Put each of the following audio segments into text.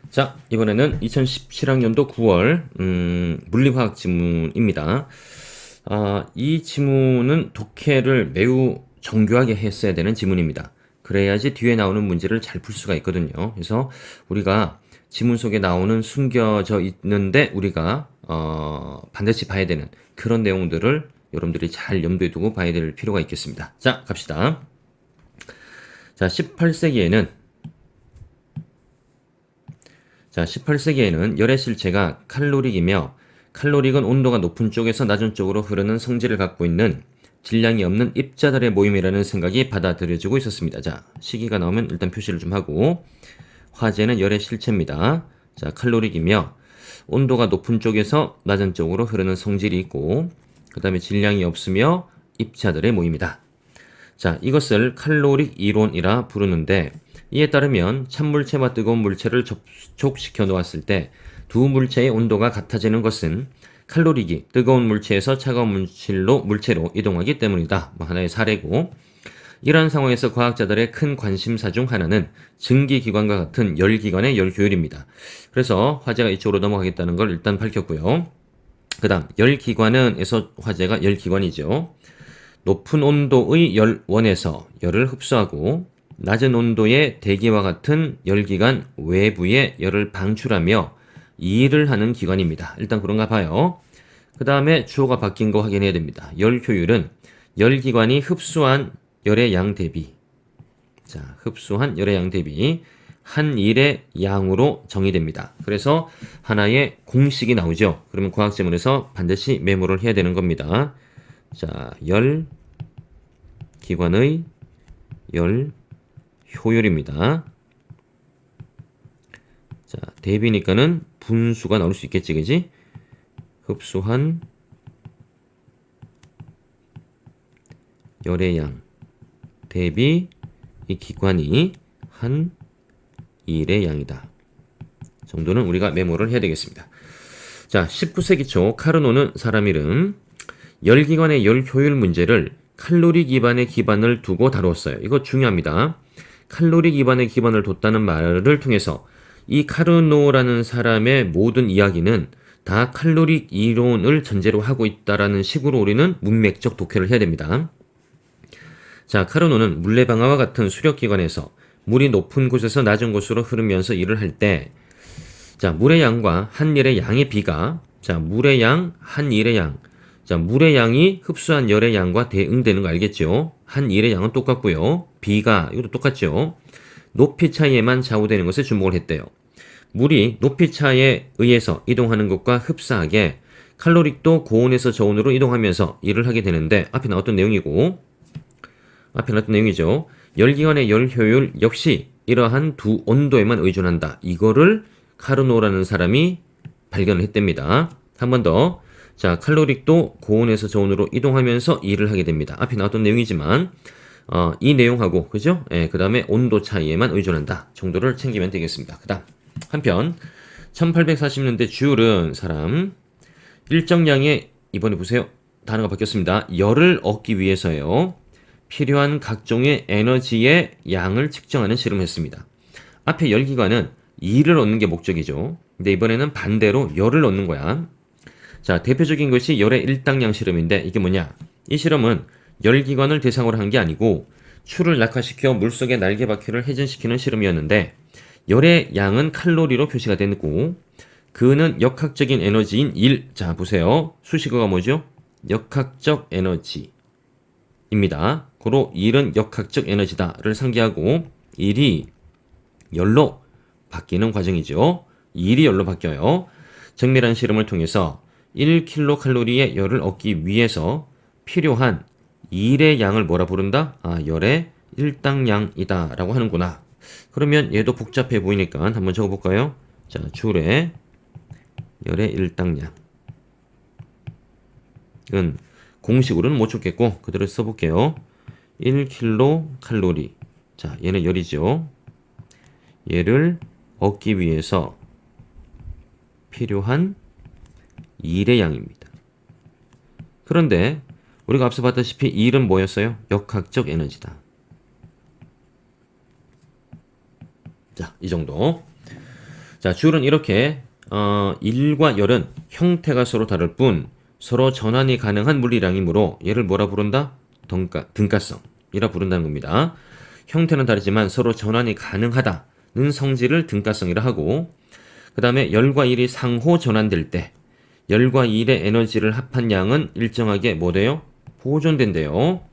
자, 이번에는 2017학년도 9월 물리화학 지문입니다. 이 지문은 독해를 매우 정교하게 했어야 되는 지문입니다. 그래야지 뒤에 나오는 문제를 잘 풀 수가 있거든요. 그래서 우리가 지문 속에 나오는 숨겨져 있는데 우리가 반드시 봐야 되는 그런 내용들을 여러분들이 잘 염두에 두고 봐야 될 필요가 있겠습니다. 자, 갑시다. 자, 18세기에는 열의 실체가 칼로릭이며 칼로릭은 온도가 높은 쪽에서 낮은 쪽으로 흐르는 성질을 갖고 있는 질량이 없는 입자들의 모임이라는 생각이 받아들여지고 있었습니다. 자, 시기가 나오면 일단 표시를 좀 하고 화재는 열의 실체입니다. 자, 칼로릭이며 온도가 높은 쪽에서 낮은 쪽으로 흐르는 성질이 있고 그 다음에 질량이 없으며 입자들의 모임이다. 자, 이것을 칼로릭 이론이라 부르는데 이에 따르면 찬물체와 뜨거운 물체를 접촉시켜 놓았을 때 두 물체의 온도가 같아지는 것은 칼로릭이 뜨거운 물체에서 차가운 물체로 이동하기 때문이다. 하나의 사례고 이러한 상황에서 과학자들의 큰 관심사 중 하나는 증기기관과 같은 열기관의 열효율입니다. 그래서 화제가 이쪽으로 넘어가겠다는 걸 일단 밝혔고요. 그 다음 열기관은에서 화제가 열기관이죠. 높은 온도의 열원에서 열을 흡수하고 낮은 온도의 대기와 같은 열기관 외부에 열을 방출하며 이 일을 하는 기관입니다. 일단 그런가 봐요. 그 다음에 주어가 바뀐 거 확인해야 됩니다. 열 효율은 열기관이 흡수한 열의 양 대비, 자, 흡수한 열의 양 대비 한 일의 양으로 정의됩니다. 그래서 하나의 공식이 나오죠. 그러면 과학지문에서 반드시 메모를 해야 되는 겁니다. 자, 열 기관의 열 효율입니다. 자, 대비니까는 분수가 나올 수 있겠지, 그지? 흡수한 열의 양 대비 이 기관이 한 일의 양이다. 정도는 우리가 메모를 해야 되겠습니다. 자, 19세기 초 카르노는 사람 이름 열기관의 열 효율 문제를 칼로리 기반의 기반을 두고 다루었어요. 이거 중요합니다. 칼로리 기반의 기반을 뒀다는 말을 통해서 이 카르노라는 사람의 모든 이야기는 다 칼로리 이론을 전제로 하고 있다라는 식으로 우리는 문맥적 독해를 해야 됩니다. 자, 카르노는 물레방아와 같은 수력기관에서 물이 높은 곳에서 낮은 곳으로 흐르면서 일을 할 때, 자, 물의 양과 한 일의 양의 비가, 자, 물의 양, 한 일의 양, 자, 물의 양이 흡수한 열의 양과 대응되는 거 알겠죠? 한 일의 양은 똑같고요. 비가 이것도 똑같죠? 높이 차이에만 좌우되는 것에 주목을 했대요. 물이 높이 차에 의해서 이동하는 것과 흡사하게 칼로릭도 고온에서 저온으로 이동하면서 일을 하게 되는데 앞에 나왔던 내용이죠. 열기관의 열 효율 역시 이러한 두 온도에만 의존한다. 이거를 카르노라는 사람이 발견을 했답니다. 한 번 더. 자, 칼로릭도 고온에서 저온으로 이동하면서 일을 하게 됩니다. 앞에 나왔던 내용이지만 이 내용하고 그죠? 그 다음에 온도 차이에만 의존한다 정도를 챙기면 되겠습니다. 그 다음 한편 1840년대 주율은 사람 일정량의 이번에 보세요. 단어가 바뀌었습니다. 열을 얻기 위해서요. 필요한 각종의 에너지의 양을 측정하는 실험을 했습니다. 앞에 열기관은 E를 얻는 게 목적이죠. 근데 이번에는 반대로 열을 얻는 거야. 자, 대표적인 것이 열의 일당량 실험인데 이게 뭐냐? 이 실험은 열기관을 대상으로 한 게 아니고 추를 낙하시켜 물속에 날개바퀴를 회전시키는 실험이었는데 열의 양은 칼로리로 표시가 되고 그는 역학적인 에너지인 1. 자, 보세요. 수식어가 뭐죠? 역학적 에너지입니다. 고로 1은 역학적 에너지다를 상기하고 1이 열로 바뀌는 과정이죠. 1이 열로 바뀌어요. 정밀한 실험을 통해서 1kcal의 열을 얻기 위해서 필요한 1의 양을 뭐라 부른다? 열의 일당량이다 라고 하는구나. 그러면 얘도 복잡해 보이니까 한번 적어볼까요? 자, 줄에 열의 일당량은 공식으로는 못 적겠고 그대로 써볼게요. 1kcal. 자, 얘는 열이죠. 얘를 얻기 위해서 필요한 1의 양입니다. 그런데 우리가 앞서 봤다시피 1은 뭐였어요? 역학적 에너지다. 자, 이 정도. 자, 주울은 이렇게 일과 열은 형태가 서로 다를 뿐 서로 전환이 가능한 물리량이므로 얘를 뭐라 부른다? 등가성이라 부른다는 겁니다. 형태는 다르지만 서로 전환이 가능하다는 성질을 등가성이라 하고, 그 다음에 열과 일이 상호 전환될 때 열과 일의 에너지를 합한 양은 일정하게 뭐 돼요? 보존된대요.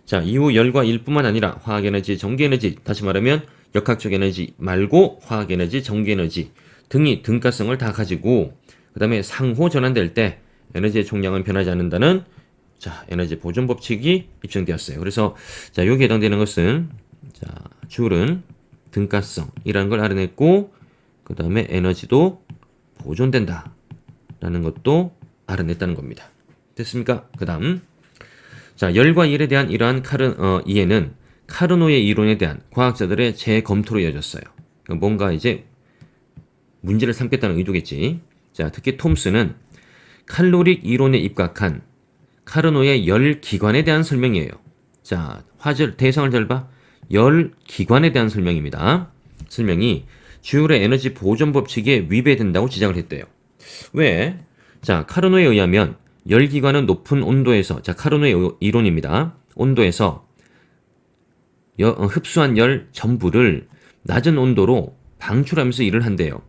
자, 이후 열과 일뿐만 아니라 화학에너지, 전기에너지, 다시 말하면 역학적 에너지 말고 화학에너지, 전기에너지 등이 등가성을 다 가지고, 그 다음에 상호 전환될 때 에너지의 총량은 변하지 않는다는 자, 에너지 보존 법칙이 입증되었어요. 그래서 자, 여기에 해당되는 것은 자, 줄은 등가성이라는 걸 알아냈고, 그 다음에 에너지도 보존된다 라는 것도 알아냈다는 겁니다. 됐습니까? 그 다음 자, 열과 일에 대한 이러한 이해는 카르노의 이론에 대한 과학자들의 재검토로 이어졌어요. 그러니까 뭔가 이제 문제를 삼겠다는 의도겠지. 자, 특히 톰스는 칼로릭 이론에 입각한 카르노의 열 기관에 대한 설명이에요. 자, 대상을 잘 봐. 열 기관에 대한 설명입니다. 설명이 주울의 에너지 보존 법칙에 위배된다고 지적을 했대요. 왜? 자, 카르노에 의하면 열 기관은 높은 온도에서, 자, 카르노의 이론입니다. 온도에서 흡수한 열 전부를 낮은 온도로 방출하면서 일을 한대요.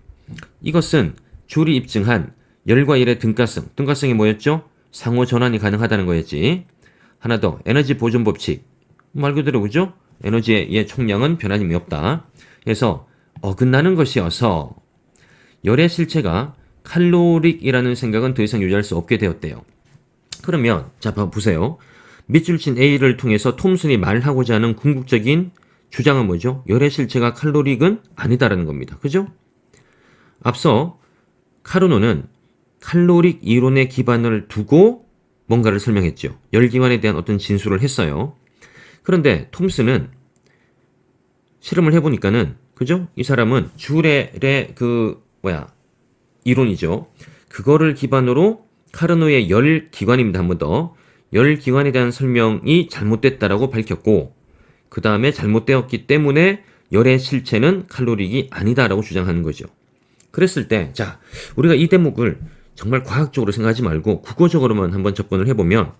이것은 주울이 입증한 열과 일의 등가성이 뭐였죠? 상호 전환이 가능하다는 거였지. 하나 더, 에너지 보존 법칙. 말 그대로 그죠? 에너지의 총량은 변함이 없다. 그래서 어긋나는 것이어서 열의 실체가 칼로릭이라는 생각은 더 이상 유지할 수 없게 되었대요. 그러면 자, 보세요. 밑줄 친 A를 통해서 톰슨이 말하고자 하는 궁극적인 주장은 뭐죠? 열의 실체가 칼로릭은 아니다라는 겁니다. 그죠? 앞서 카르노는 칼로릭 이론의 기반을 두고 뭔가를 설명했죠. 열기관에 대한 어떤 진술을 했어요. 그런데 톰슨은 실험을 해보니까는, 그죠? 이 사람은 주울의 이론이죠. 그거를 기반으로 카르노의 열기관입니다. 한 번 더. 열기관에 대한 설명이 잘못됐다라고 밝혔고, 그 다음에 잘못되었기 때문에 열의 실체는 칼로릭이 아니다라고 주장하는 거죠. 그랬을 때, 자, 우리가 이 대목을 정말 과학적으로 생각하지 말고 국어적으로만 한번 접근을 해보면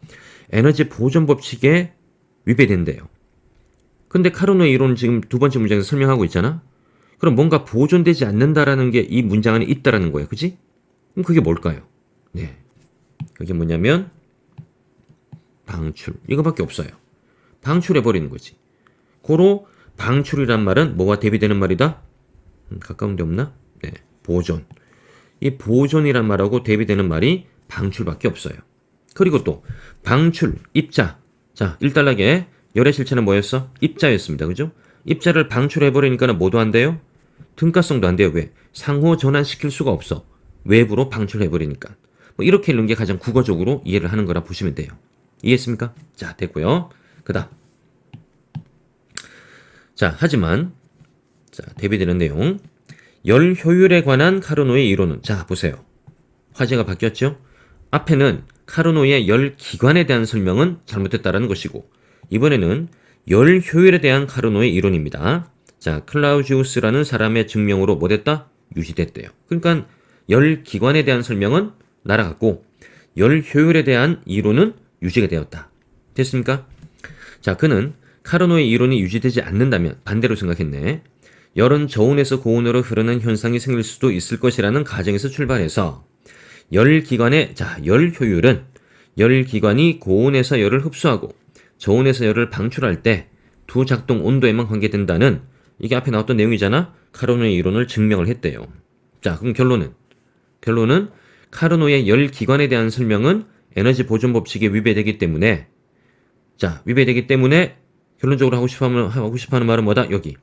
에너지 보존 법칙에 위배된대요. 근데 카르노의 이론은 지금 두 번째 문장에서 설명하고 있잖아? 그럼 뭔가 보존되지 않는다라는 게 이 문장 안에 있다라는 거예요. 그지? 그럼 그게 뭘까요? 네. 그게 뭐냐면 방출. 이거밖에 없어요. 방출해버리는 거지. 고로 방출이란 말은 뭐와 대비되는 말이다? 가까운 데 없나? 네. 보존. 이 보존이란 말하고 대비되는 말이 방출밖에 없어요. 그리고 또 방출, 입자. 자, 일단락에 열의 실체는 뭐였어? 입자였습니다. 그죠? 입자를 방출해버리니까는 뭐도 안 돼요? 등가성도 안 돼요. 왜? 상호 전환시킬 수가 없어. 외부로 방출해버리니까. 뭐 이렇게 읽는 게 가장 국어적으로 이해를 하는 거라 보시면 돼요. 이해했습니까? 자, 됐고요. 그 다음. 자, 하지만 자, 대비되는 내용. 열 효율에 관한 카르노의 이론은, 자, 보세요. 화제가 바뀌었죠? 앞에는 카르노의 열 기관에 대한 설명은 잘못됐다라는 것이고, 이번에는 열 효율에 대한 카르노의 이론입니다. 자, 클라우지우스라는 사람의 증명으로 뭐 됐다? 유지됐대요. 그러니까 열 기관에 대한 설명은 날아갔고 열 효율에 대한 이론은 유지가 되었다. 됐습니까? 자, 그는 카르노의 이론이 유지되지 않는다면 반대로 생각했네. 열은 저온에서 고온으로 흐르는 현상이 생길 수도 있을 것이라는 가정에서 출발해서 열 효율은 열 기관이 고온에서 열을 흡수하고 저온에서 열을 방출할 때 두 작동 온도에만 관계된다는, 이게 앞에 나왔던 내용이잖아. 카르노의 이론을 증명을 했대요. 자, 그럼 결론은 카르노의 열 기관에 대한 설명은 에너지 보존 법칙에 위배되기 때문에, 자, 위배되기 때문에 결론적으로 하고 싶어하는 말은 뭐다? 여기.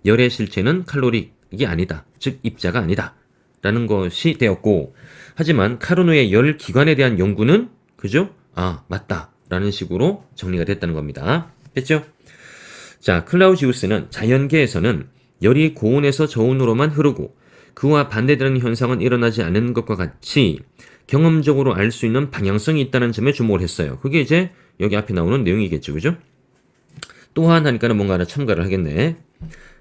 열의 실체는 칼로릭이 아니다. 즉 입자가 아니다. 라는 것이 되었고, 하지만 카르노의 열 기관에 대한 연구는, 그죠? 아, 맞다. 라는 식으로 정리가 됐다는 겁니다. 됐죠? 자, 클라우지우스는 자연계에서는 열이 고온에서 저온으로만 흐르고 그와 반대되는 현상은 일어나지 않는 것과 같이 경험적으로 알 수 있는 방향성이 있다는 점에 주목을 했어요. 그게 이제 여기 앞에 나오는 내용이겠죠. 그죠? 또한 하니까는 뭔가 하나 첨가를 하겠네.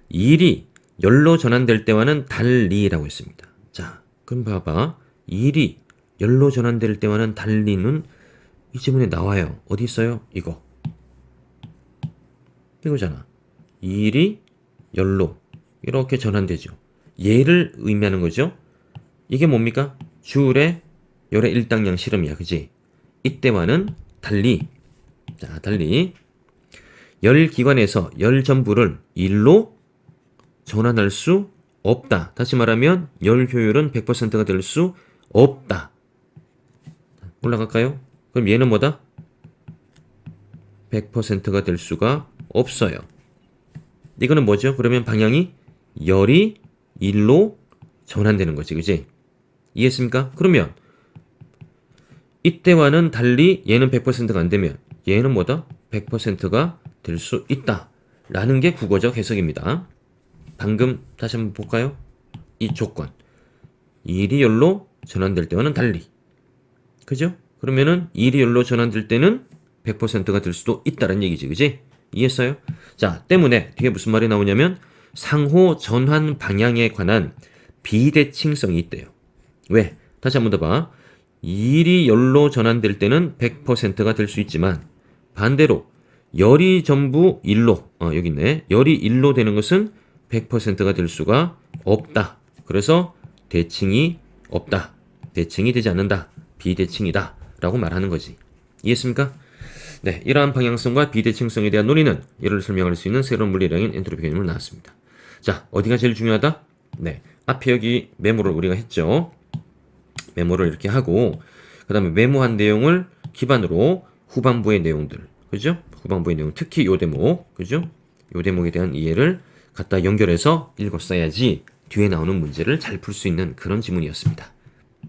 일이 열로 전환될 때와는 달리라고 했습니다. 자, 그럼 봐봐. 일이 열로 전환될 때와는 달리는 이 지문에 나와요. 어디 있어요? 이거잖아. 일이 열로 이렇게 전환되죠. 얘를 의미하는 거죠. 이게 뭡니까? 주울의 열의 일당량 실험이야. 그지? 이때와는 달리. 자, 달리. 열 기관에서 열 전부를 일로 전환할 수 없다. 다시 말하면 열 효율은 100%가 될 수 없다. 올라갈까요? 그럼 얘는 뭐다? 100%가 될 수가 없어요. 이거는 뭐죠? 그러면 방향이 열이 일로 전환되는 거지. 그지? 이해했습니까? 그러면 이때와는 달리 얘는 100%가 안 되면 얘는 뭐다? 100%가 될 수 있다. 라는 게 국어적 해석입니다. 방금 다시 한번 볼까요? 이 조건. 일이 열로 전환될 때와는 달리. 그죠? 그러면은 일이 열로 전환될 때는 100%가 될 수도 있다는 얘기지. 그지? 이해했어요? 자, 때문에 뒤에 무슨 말이 나오냐면 상호 전환 방향에 관한 비대칭성이 있대요. 왜? 다시 한번 더 봐. 일이 열로 전환될 때는 100%가 될 수 있지만 반대로 열이 전부 일로 여기 있네. 열이 일로 되는 것은 100%가 될 수가 없다. 그래서 대칭이 없다. 대칭이 되지 않는다. 비대칭이다. 라고 말하는 거지. 이해했습니까? 네, 이러한 방향성과 비대칭성에 대한 논의는 이를 설명할 수 있는 새로운 물리량인 엔트로피 개념을 나왔습니다. 자, 어디가 제일 중요하다? 네, 앞에 여기 메모를 우리가 했죠. 메모를 이렇게 하고 그 다음에 메모한 내용을 기반으로 후반부의 내용들, 그죠? 후반부의 내용, 특히 요 대목, 그죠? 요 대목에 대한 이해를 갖다 연결해서 읽었어야지 뒤에 나오는 문제를 잘 풀 수 있는 그런 지문이었습니다.